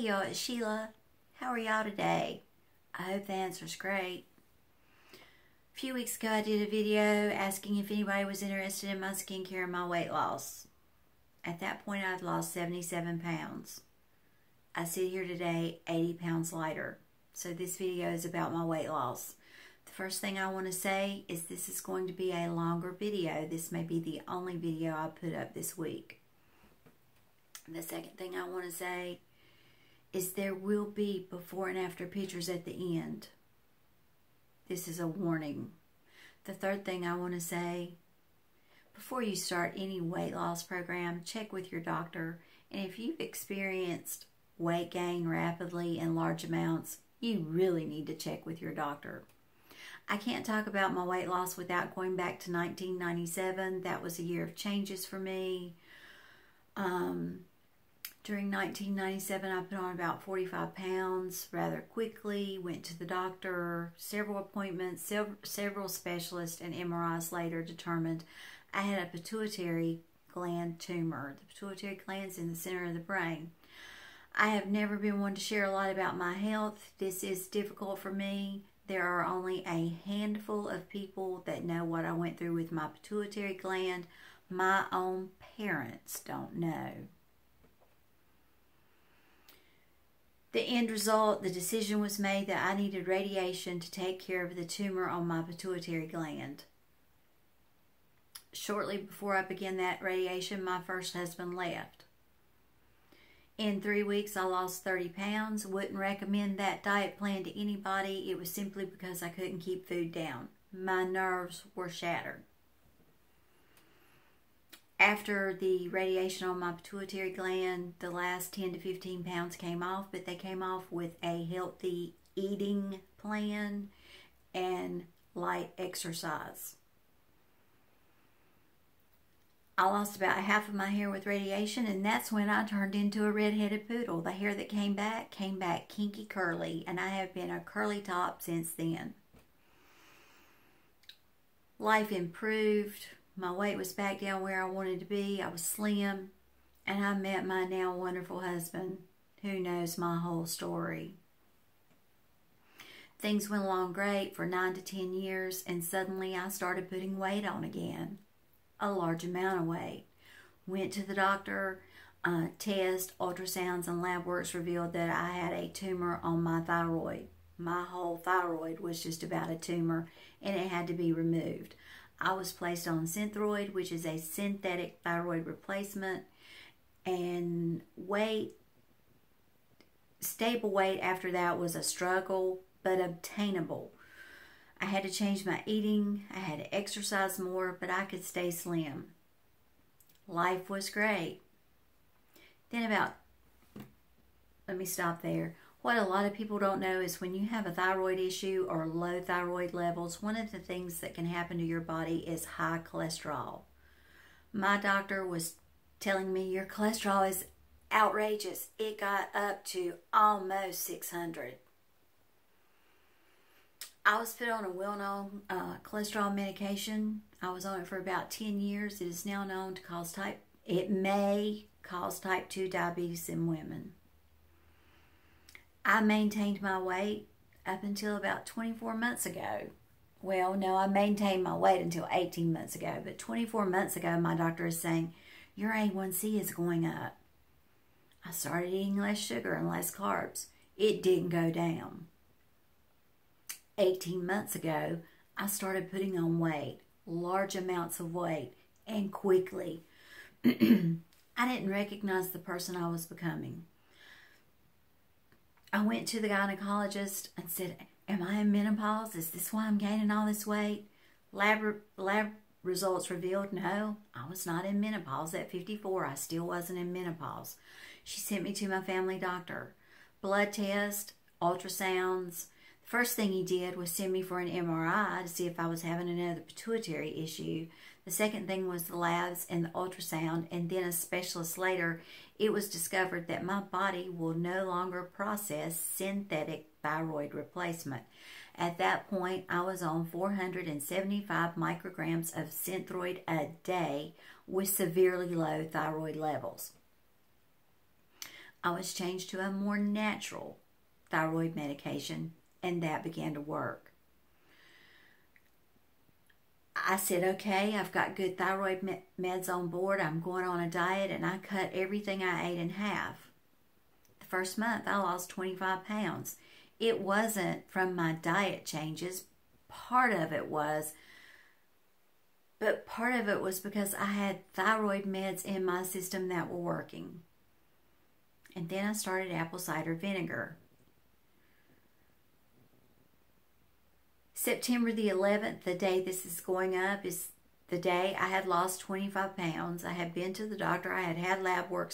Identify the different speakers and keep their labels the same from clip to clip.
Speaker 1: Hey y'all, it's Sheila. How are y'all today? I hope the answer's great. A few weeks ago I did a video asking if anybody was interested in my skincare and my weight loss. At that point I'd lost 77 pounds. I sit here today 80 pounds lighter. So this video is about my weight loss. The first thing I want to say is this is going to be a longer video. This may be the only video I put up this week. The second thing I want to say is there will be before and after pictures at the end. This is a warning. The third thing I want to say, before you start any weight loss program, check with your doctor. And if you've experienced weight gain rapidly in large amounts, you really need to check with your doctor. I can't talk about my weight loss without going back to 1997. That was a year of changes for me. During 1997, I put on about 45 pounds rather quickly, went to the doctor, several appointments, several specialists, and MRIs later determined I had a pituitary gland tumor. The pituitary gland's in the center of the brain. I have never been one to share a lot about my health. This is difficult for me. There are only a handful of people that know what I went through with my pituitary gland. My own parents don't know. The end result, the decision was made that I needed radiation to take care of the tumor on my pituitary gland. Shortly before I began that radiation, my first husband left. In 3 weeks, I lost 30 pounds. Wouldn't recommend that diet plan to anybody. It was simply because I couldn't keep food down. My nerves were shattered. After the radiation on my pituitary gland, the last 10 to 15 pounds came off, but they came off with a healthy eating plan and light exercise. I lost about half of my hair with radiation, and that's when I turned into a red-headed poodle. The hair that came back kinky curly, and I have been a curly top since then. Life improved. My weight was back down where I wanted to be. I was slim, and I met my now wonderful husband, who knows my whole story. Things went along great for 9 to 10 years, and suddenly I started putting weight on again. A large amount of weight. Went to the doctor, test, ultrasounds, and lab works revealed that I had a tumor on my thyroid. My whole thyroid was just about a tumor, and it had to be removed. I was placed on Synthroid, which is a synthetic thyroid replacement, and stable weight after that was a struggle, but obtainable. I had to change my eating, I had to exercise more, but I could stay slim. Life was great. Then let me stop there. What a lot of people don't know is when you have a thyroid issue or low thyroid levels, one of the things that can happen to your body is high cholesterol. My doctor was telling me your cholesterol is outrageous. It got up to almost 600. I was put on a well-known cholesterol medication. I was on it for about 10 years. It is now known to cause it may cause type 2 diabetes in women. I maintained my weight up until about 24 months ago. Well, no, I maintained my weight until 18 months ago. But 24 months ago, my doctor is saying, your A1C is going up. I started eating less sugar and less carbs. It didn't go down. 18 months ago, I started putting on weight, large amounts of weight, and quickly. I didn't recognize the person I was becoming. I went to the gynecologist and said, am I in menopause? Is this why I'm gaining all this weight? Lab results revealed, no, I was not in menopause. At 54, I still wasn't in menopause. She sent me to my family doctor. Blood test, ultrasounds. The first thing he did was send me for an MRI to see if I was having another pituitary issue. The second thing was the labs and the ultrasound, and then a specialist later, it was discovered that my body will no longer process synthetic thyroid replacement. At that point, I was on 475 micrograms of Synthroid a day with severely low thyroid levels. I was changed to a more natural thyroid medication, and that began to work. I said, okay, I've got good thyroid meds on board. I'm going on a diet, and I cut everything I ate in half. The first month, I lost 25 pounds. It wasn't from my diet changes. Part of it was, but part of it was because I had thyroid meds in my system that were working. And then I started apple cider vinegar. September the 11th, the day this is going up, is the day I had lost 25 pounds. I had been to the doctor. I had had lab work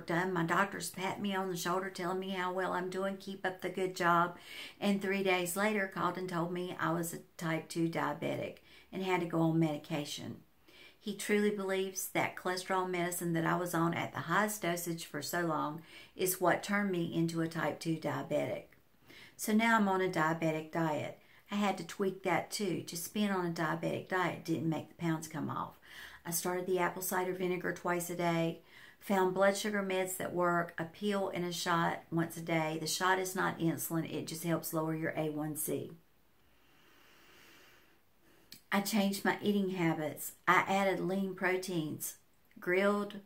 Speaker 1: done. My doctor's patting me on the shoulder, telling me how well I'm doing. Keep up the good job. And 3 days later, called and told me I was a type 2 diabetic and had to go on medication. He truly believes that cholesterol medicine that I was on at the highest dosage for so long is what turned me into a type 2 diabetic. So now I'm on a diabetic diet. I had to tweak that too. Just being on a diabetic diet didn't make the pounds come off. I started the apple cider vinegar twice a day, found blood sugar meds that work, a pill and a shot once a day. The shot is not insulin. It just helps lower your A1C. I changed my eating habits. I added lean proteins, grilled,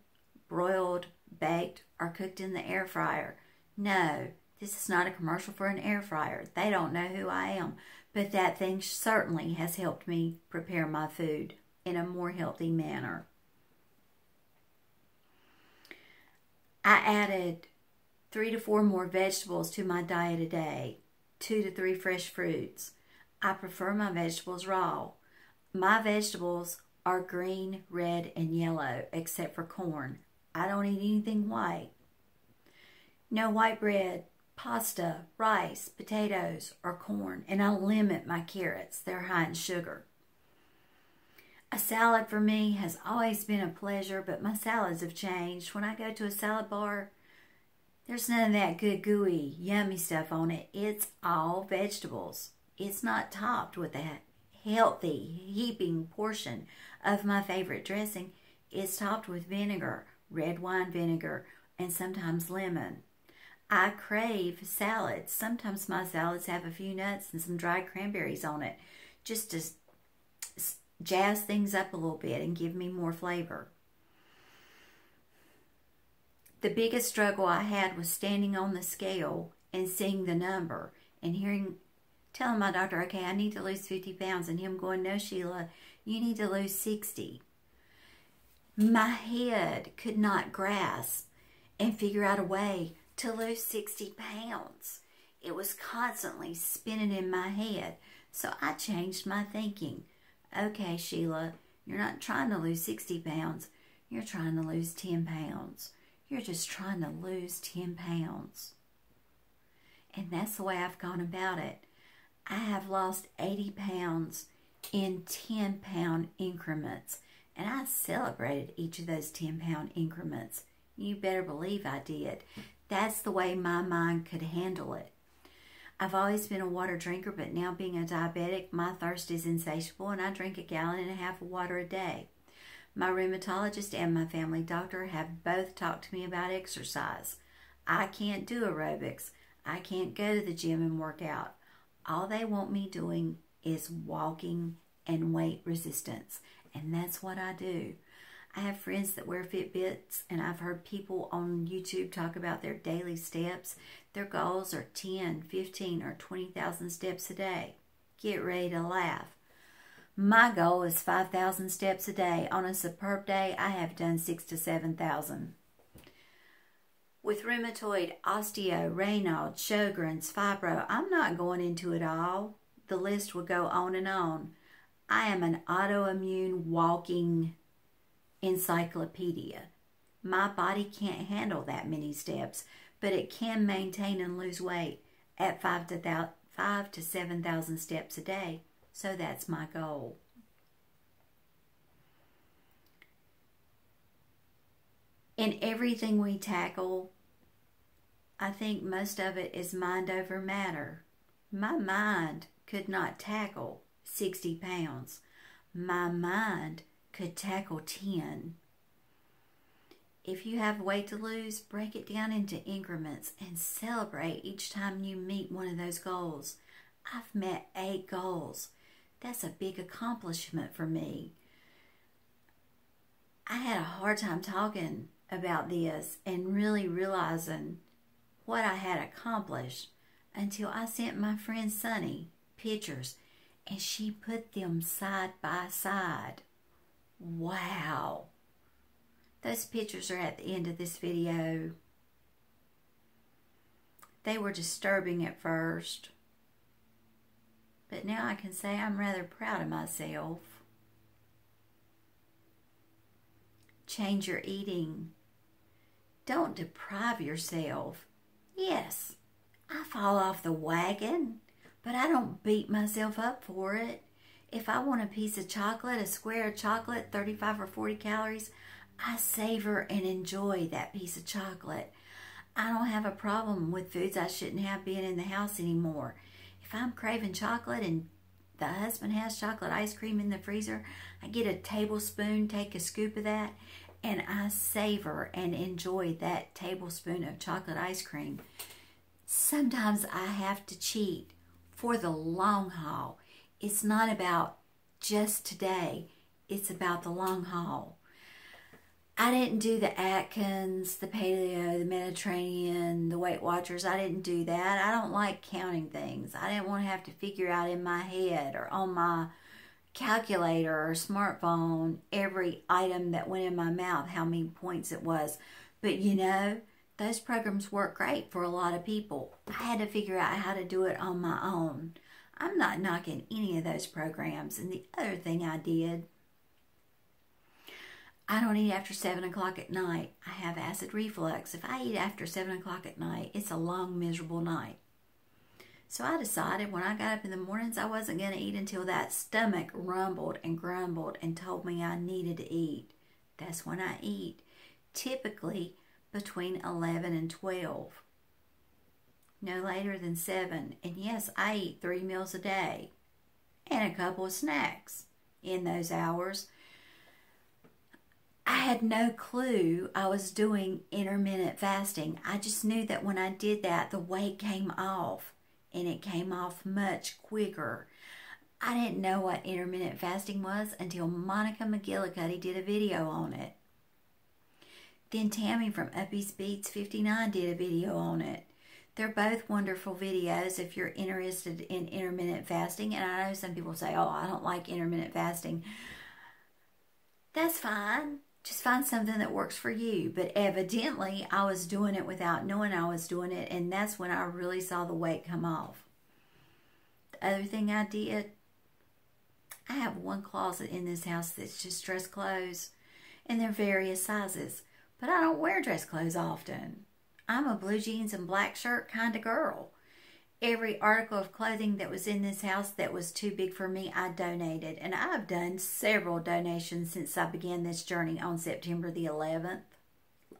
Speaker 1: broiled, baked, or cooked in the air fryer. No, this is not a commercial for an air fryer. They don't know who I am. But that thing certainly has helped me prepare my food in a more healthy manner. I added 3 to 4 more vegetables to my diet a day, 2 to 3 fresh fruits. I prefer my vegetables raw. My vegetables are green, red, and yellow, except for corn. I don't eat anything white. No white bread, pasta, rice, potatoes, or corn, and I limit my carrots. They're high in sugar. A salad for me has always been a pleasure, but my salads have changed. When I go to a salad bar, there's none of that good, gooey, yummy stuff on it. It's all vegetables. It's not topped with a healthy, heaping portion of my favorite dressing. It's topped with vinegar, red wine vinegar, and sometimes lemon. I crave salads. Sometimes my salads have a few nuts and some dried cranberries on it, just to jazz things up a little bit and give me more flavor. The biggest struggle I had was standing on the scale and seeing the number and telling my doctor, okay, I need to lose 50 pounds, and him going, no, Sheila, you need to lose 60. My head could not grasp and figure out a way to lose 60 pounds. It was constantly spinning in my head. So I changed my thinking. Okay, Sheila, you're not trying to lose 60 pounds. You're trying to lose 10 pounds. You're just trying to lose 10 pounds. And that's the way I've gone about it. I have lost 80 pounds in 10-pound increments. And I celebrated each of those 10-pound increments. You better believe I did. That's the way my mind could handle it. I've always been a water drinker, but now being a diabetic, my thirst is insatiable, and I drink 1.5 gallons of water a day. My rheumatologist and my family doctor have both talked to me about exercise. I can't do aerobics. I can't go to the gym and work out. All they want me doing is walking and weight resistance, and that's what I do. I have friends that wear Fitbits, and I've heard people on YouTube talk about their daily steps. Their goals are 10, 15, or 20,000 steps a day. Get ready to laugh. My goal is 5,000 steps a day. On a superb day, I have done 6,000 to 7,000. With rheumatoid, osteo, Raynaud, Sjogren's, fibro, I'm not going into it all. The list would go on and on. I am an autoimmune walking encyclopedia. My body can't handle that many steps, but it can maintain and lose weight at 5,000 to 7,000 steps a day. So that's my goal. In everything we tackle, I think most of it is mind over matter. My mind could not tackle 60 pounds. My mind could tackle 10. If you have weight to lose, break it down into increments and celebrate each time you meet one of those goals. I've met 8 goals. That's a big accomplishment for me. I had a hard time talking about this and really realizing what I had accomplished until I sent my friend Sonny pictures and she put them side by side. Wow. Those pictures are at the end of this video. They were disturbing at first, but now I can say I'm rather proud of myself. Change your eating. Don't deprive yourself. Yes, I fall off the wagon, but I don't beat myself up for it. If I want a piece of chocolate, a square of chocolate, 35 or 40 calories, I savor and enjoy that piece of chocolate. I don't have a problem with foods I shouldn't have being in the house anymore. If I'm craving chocolate and the husband has chocolate ice cream in the freezer, I get a tablespoon, take a scoop of that, and I savor and enjoy that tablespoon of chocolate ice cream. Sometimes I have to cheat for the long haul. It's not about just today. It's about the long haul. I didn't do the Atkins, the Paleo, the Mediterranean, the Weight Watchers. I didn't do that. I don't like counting things. I didn't want to have to figure out in my head or on my calculator or smartphone every item that went in my mouth, how many points it was. But you know, those programs work great for a lot of people. I had to figure out how to do it on my own. I'm not knocking any of those programs. And the other thing I did, I don't eat after 7 o'clock at night. I have acid reflux. If I eat after 7 o'clock at night, it's a long, miserable night. So I decided when I got up in the mornings, I wasn't going to eat until that stomach rumbled and grumbled and told me I needed to eat. That's when I eat, typically between 11 and 12. No later than 7. And yes, I eat 3 meals a day and a couple of snacks in those hours. I had no clue I was doing intermittent fasting. I just knew that when I did that, the weight came off, and it came off much quicker. I didn't know what intermittent fasting was until Monika McGullicuddy did a video on it. Then Tammy from Uppy's Beats 59 did a video on it. They're both wonderful videos if you're interested in intermittent fasting. And I know some people say, oh, I don't like intermittent fasting. That's fine. Just find something that works for you. But evidently, I was doing it without knowing I was doing it. And that's when I really saw the weight come off. The other thing I did, I have one closet in this house that's just dress clothes. And they're various sizes. But I don't wear dress clothes often. I'm a blue jeans and black shirt kind of girl. Every article of clothing that was in this house that was too big for me, I donated. And I've done several donations since I began this journey on September the 11th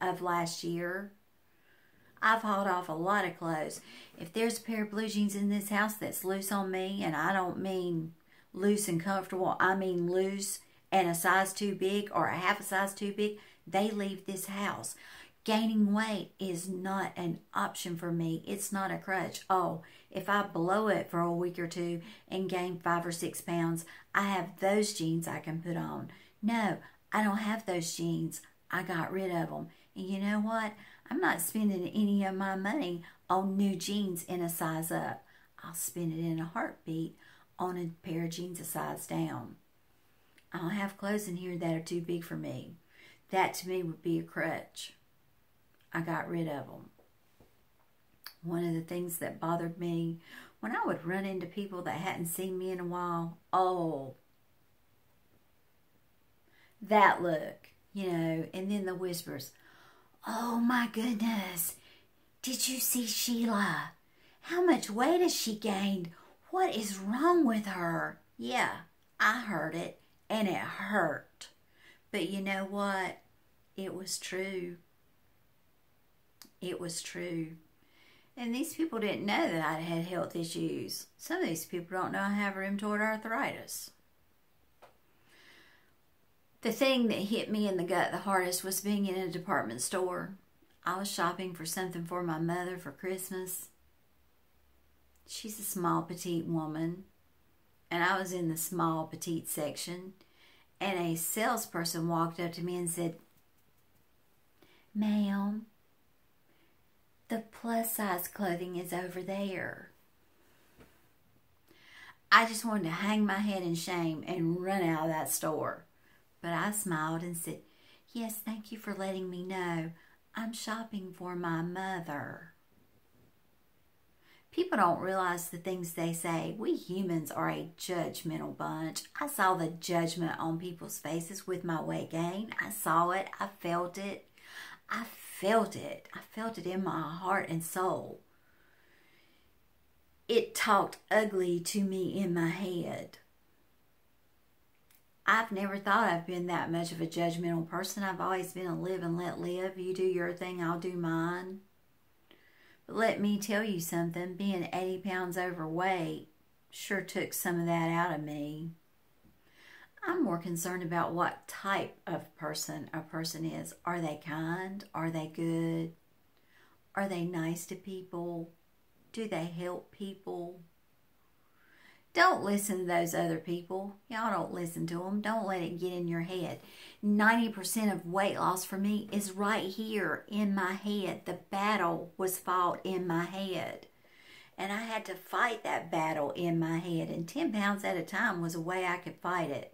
Speaker 1: of last year. I've hauled off a lot of clothes. If there's a pair of blue jeans in this house that's loose on me, and I don't mean loose and comfortable, I mean loose and a size too big or a half a size too big, they leave this house. Gaining weight is not an option for me. It's not a crutch. Oh, if I blow it for a week or two and gain 5 or 6 pounds, I have those jeans I can put on. No, I don't have those jeans. I got rid of them. And you know what? I'm not spending any of my money on new jeans in a size up. I'll spend it in a heartbeat on a pair of jeans a size down. I don't have clothes in here that are too big for me. That to me would be a crutch. I got rid of them. One of the things that bothered me, when I would run into people that hadn't seen me in a while, oh, that look, you know, and then the whispers, oh my goodness, did you see Sheila? How much weight has she gained? What is wrong with her? Yeah, I heard it, and it hurt. But you know what? It was true. It was true. And these people didn't know that I had health issues. Some of these people don't know I have rheumatoid arthritis. The thing that hit me in the gut the hardest was being in a department store. I was shopping for something for my mother for Christmas. She's a small, petite woman, and I was in the small, petite section, and a salesperson walked up to me and said, "Ma'am, the plus-size clothing is over there." I just wanted to hang my head in shame and run out of that store. But I smiled and said, "Yes, thank you for letting me know. I'm shopping for my mother." People don't realize the things they say. We humans are a judgmental bunch. I saw the judgment on people's faces with my weight gain. I saw it. I felt it. I felt it. I felt it in my heart and soul. It talked ugly to me in my head. I've never thought I've been that much of a judgmental person. I've always been a live and let live. You do your thing, I'll do mine. But let me tell you something. Being 80 pounds overweight sure took some of that out of me. I'm more concerned about what type of person a person is. Are they kind? Are they good? Are they nice to people? Do they help people? Don't listen to those other people. Y'all don't listen to them. Don't let it get in your head. 90% of weight loss for me is right here in my head. The battle was fought in my head. And I had to fight that battle in my head. And 10 pounds at a time was a way I could fight it.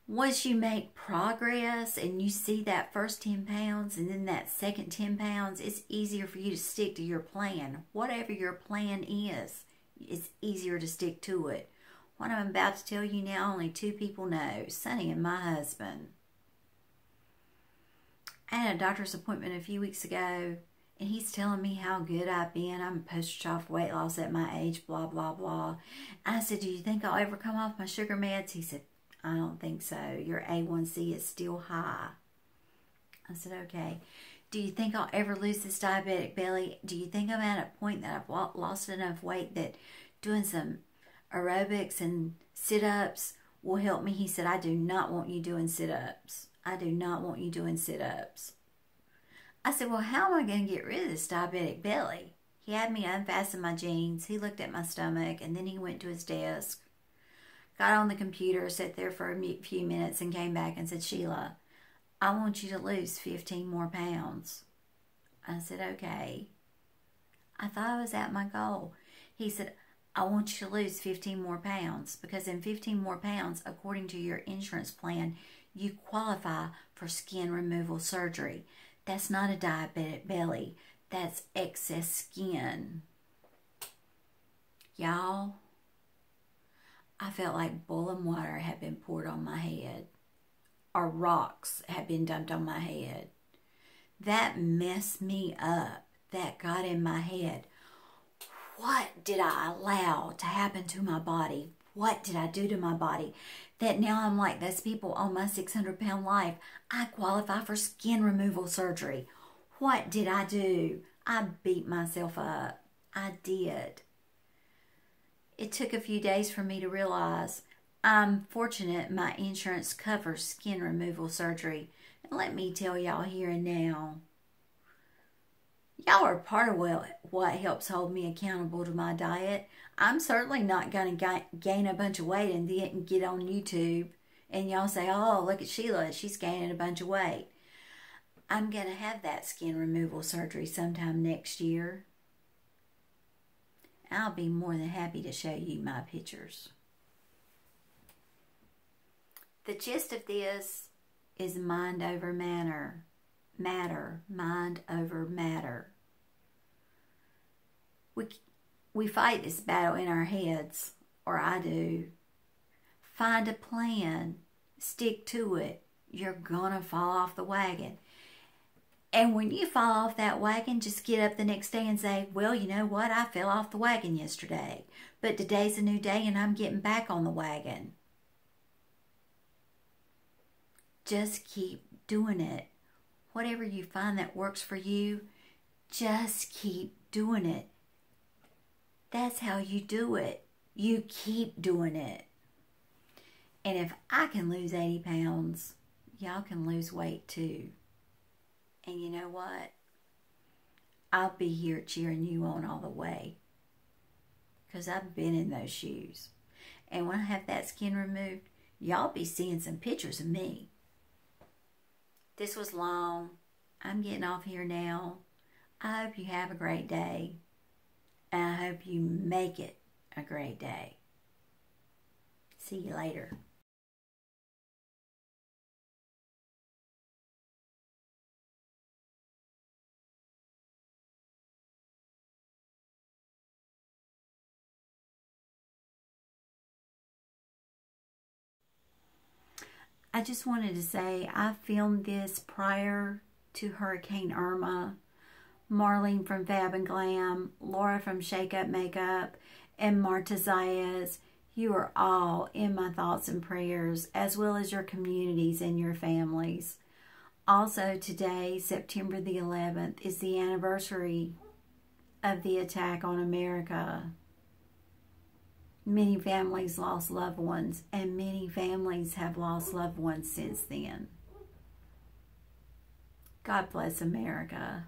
Speaker 1: Once you make progress and you see that first 10 pounds and then that second 10 pounds, it's easier for you to stick to your plan. Whatever your plan is, it's easier to stick to it. What I'm about to tell you now, only 2 people know, Sonny and my husband. I had a doctor's appointment a few weeks ago, and he's telling me how good I've been. I'm a poster child for weight loss at my age, blah, blah, blah. And I said, "Do you think I'll ever come off my sugar meds?" He said, "I don't think so. Your A1C is still high." I said, "Okay. Do you think I'll ever lose this diabetic belly? Do you think I'm at a point that I've lost enough weight that doing some aerobics and sit-ups will help me?" He said, "I do not want you doing sit-ups. I do not want you doing sit-ups." I said, "Well, how am I going to get rid of this diabetic belly?" He had me unfasten my jeans. He looked at my stomach, and then he went to his desk, got on the computer, sat there for a few minutes, and came back and said, "Sheila, I want you to lose 15 more pounds." I said, "Okay." I thought I was at my goal. He said, "I want you to lose 15 more pounds because in 15 more pounds, according to your insurance plan, you qualify for skin removal surgery. That's not a diabetic belly. That's excess skin." Y'all, I felt like boiling water had been poured on my head, or rocks had been dumped on my head. That messed me up. That got in my head. What did I allow to happen to my body? What did I do to my body? That now I'm like those people on my 600-pound life. I qualify for skin removal surgery. What did I do? I beat myself up. I did. It took a few days for me to realize I'm fortunate my insurance covers skin removal surgery. And let me tell y'all here and now, y'all are part of what helps hold me accountable to my diet. I'm certainly not going to gain a bunch of weight and then get on YouTube and y'all say, "Oh, look at Sheila, she's gaining a bunch of weight." I'm going to have that skin removal surgery sometime next year. I'll be more than happy to show you my pictures. The gist of this is mind over matter. Mind over matter. We fight this battle in our heads, or I do. Find a plan. Stick to it. You're gonna fall off the wagon. And when you fall off that wagon, just get up the next day and say, "Well, you know what? I fell off the wagon yesterday. But today's a new day and I'm getting back on the wagon." Just keep doing it. Whatever you find that works for you, just keep doing it. That's how you do it. You keep doing it. And if I can lose 80 pounds, y'all can lose weight too. And you know what? I'll be here cheering you on all the way. Because I've been in those shoes. And when I have that skin removed, y'all be seeing some pictures of me. This was long. I'm getting off here now. I hope you have a great day. And I hope you make it a great day. See you later. I just wanted to say I filmed this prior to Hurricane Irma. Marlene from Fab and Glam, Laura from Shake Up Makeup, and Marta Zayas, you are all in my thoughts and prayers, as well as your communities and your families. Also today, September the 11th, is the anniversary of the attack on America. Many families lost loved ones, and many families have lost loved ones since then. God bless America.